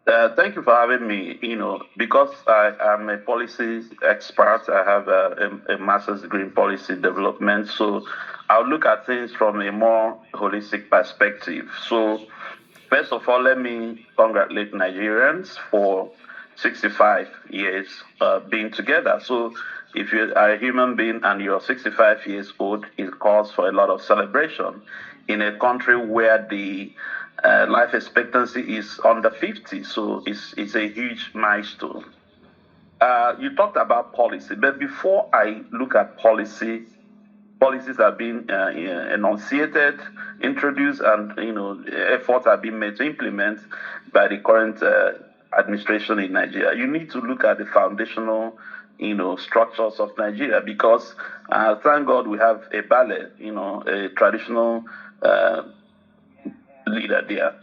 Thank you for having me. Because I am a policy expert, I have a master's degree in policy development. So I'll look at things from a more holistic perspective. So, first of all, let me congratulate Nigerians for 65 years being together. So, if you are a human being and you're 65 years old, it calls for a lot of celebration in a country where the life expectancy is under 50. So, it's a huge milestone. You talked about policy, but before I look at policies are being enunciated, introduced, and efforts are being made to implement by the current administration in Nigeria. You need to look at the foundational, structures of Nigeria because thank God we have a ballet, a traditional leader there.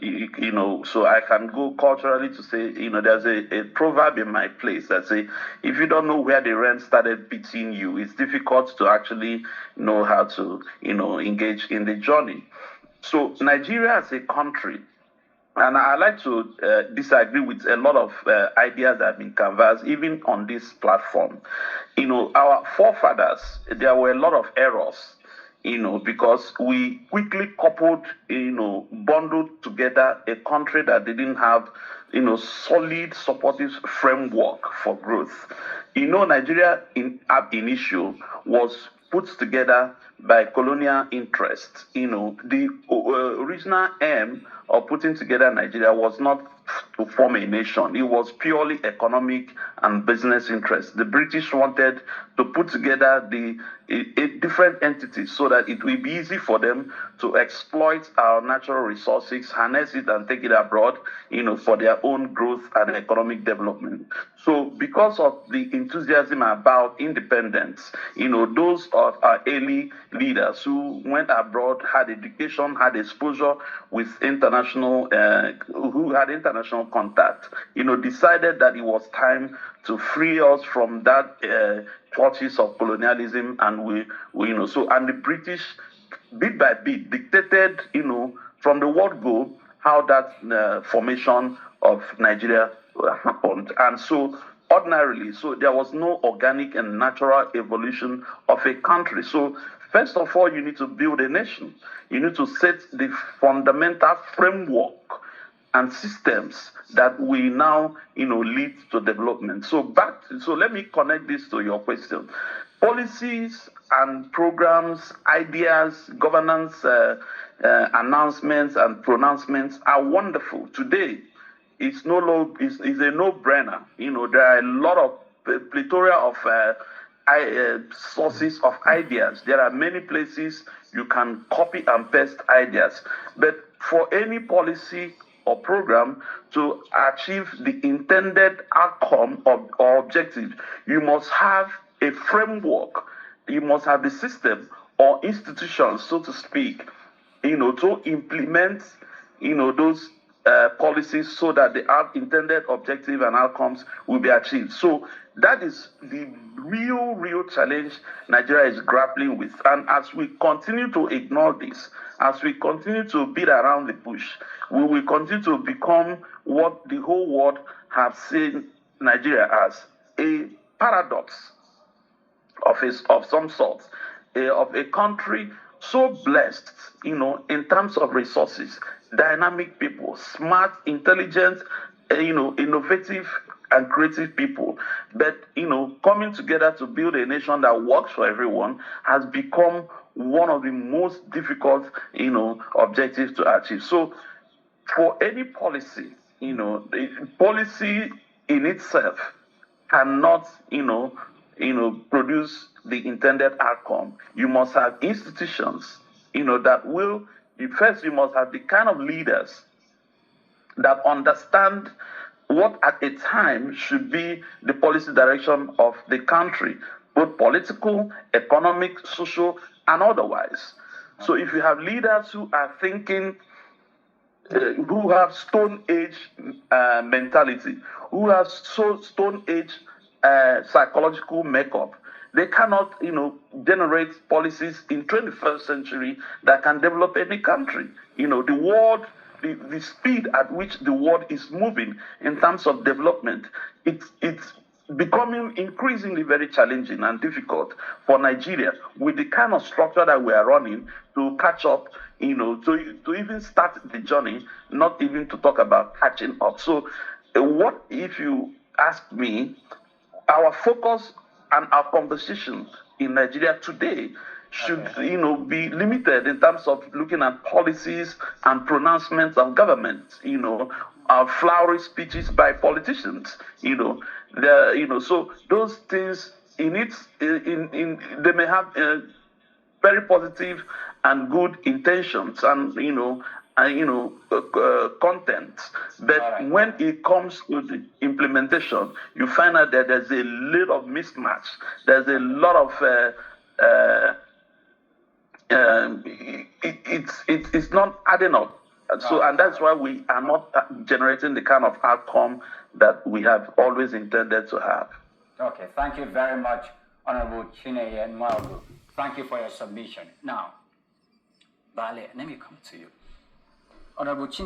So I can go culturally to say, there's a proverb in my place that say, if you don't know where the rent started beating you, it's difficult to actually know how to, engage in the journey. So Nigeria as a country, and I like to disagree with a lot of ideas that have been canvassed, even on this platform. Our forefathers, there were a lot of errors, because we quickly coupled, bundled together a country that didn't have, solid supportive framework for growth. Nigeria in ab initio was put together by colonial interests. The original aim of putting together Nigeria was not to form a nation. It was purely economic and business interests. The British wanted to put together different entities so that it will be easy for them to exploit our natural resources, harness it, and take it abroad, for their own growth and economic development. So, because of the enthusiasm about independence, those of our early leaders who went abroad, had education, had exposure with who had international contact, decided that it was time to free us from that clutches of colonialism, and and the British bit by bit dictated, from the word go, how that formation of Nigeria happened. And so ordinarily, so there was no organic and natural evolution of a country. So first of all, you need to build a nation. You need to set the fundamental framework and systems that we now, lead to development. So let me connect this to your question. Policies and programs, ideas, governance announcements and pronouncements are wonderful. Today, it's a no-brainer. There are a lot of plethora of sources of ideas. There are many places you can copy and paste ideas. But for any policy or program to achieve the intended outcome or objective, you must have a framework. You must have the system or institutions, so to speak, to implement, those policies so that the intended objective and outcomes will be achieved. So that is the real challenge Nigeria is grappling with. And as we continue to ignore this, as we continue to beat around the bush, we will continue to become what the whole world have seen Nigeria as, a paradox of some sort, of a country so blessed, in terms of resources, dynamic people, smart, intelligent, innovative and creative people. But coming together to build a nation that works for everyone has become one of the most difficult, objectives to achieve. So for any policy, the policy in itself cannot, produce the intended outcome. You must have institutions, that will. First, you must have the kind of leaders that understand what at a time should be the policy direction of the country, both political, economic, social, and otherwise. So if you have leaders who are thinking, who have Stone Age mentality, who have Stone Age psychological makeup, they cannot, generate policies in 21st century that can develop any country. The world the speed at which the world is moving in terms of development, it's becoming increasingly very challenging and difficult for Nigeria with the kind of structure that we are running to catch up, to even start the journey, not even to talk about catching up. So, what if you ask me, our focus and our conversation in Nigeria today should, be limited in terms of looking at policies and pronouncements of government, flowery speeches by politicians, so those things they may have very positive and good intentions and content, but when it comes to the implementation, you find out that there's a lot of mismatch. There's a lot of it's not adding up. So, and that's why we are not generating the kind of outcome that we have always intended to have. Okay, thank you very much, Honorable Chinenye and Maogu. Thank you for your submission. Now, Bale, let me come to you. Honorable Chinenye.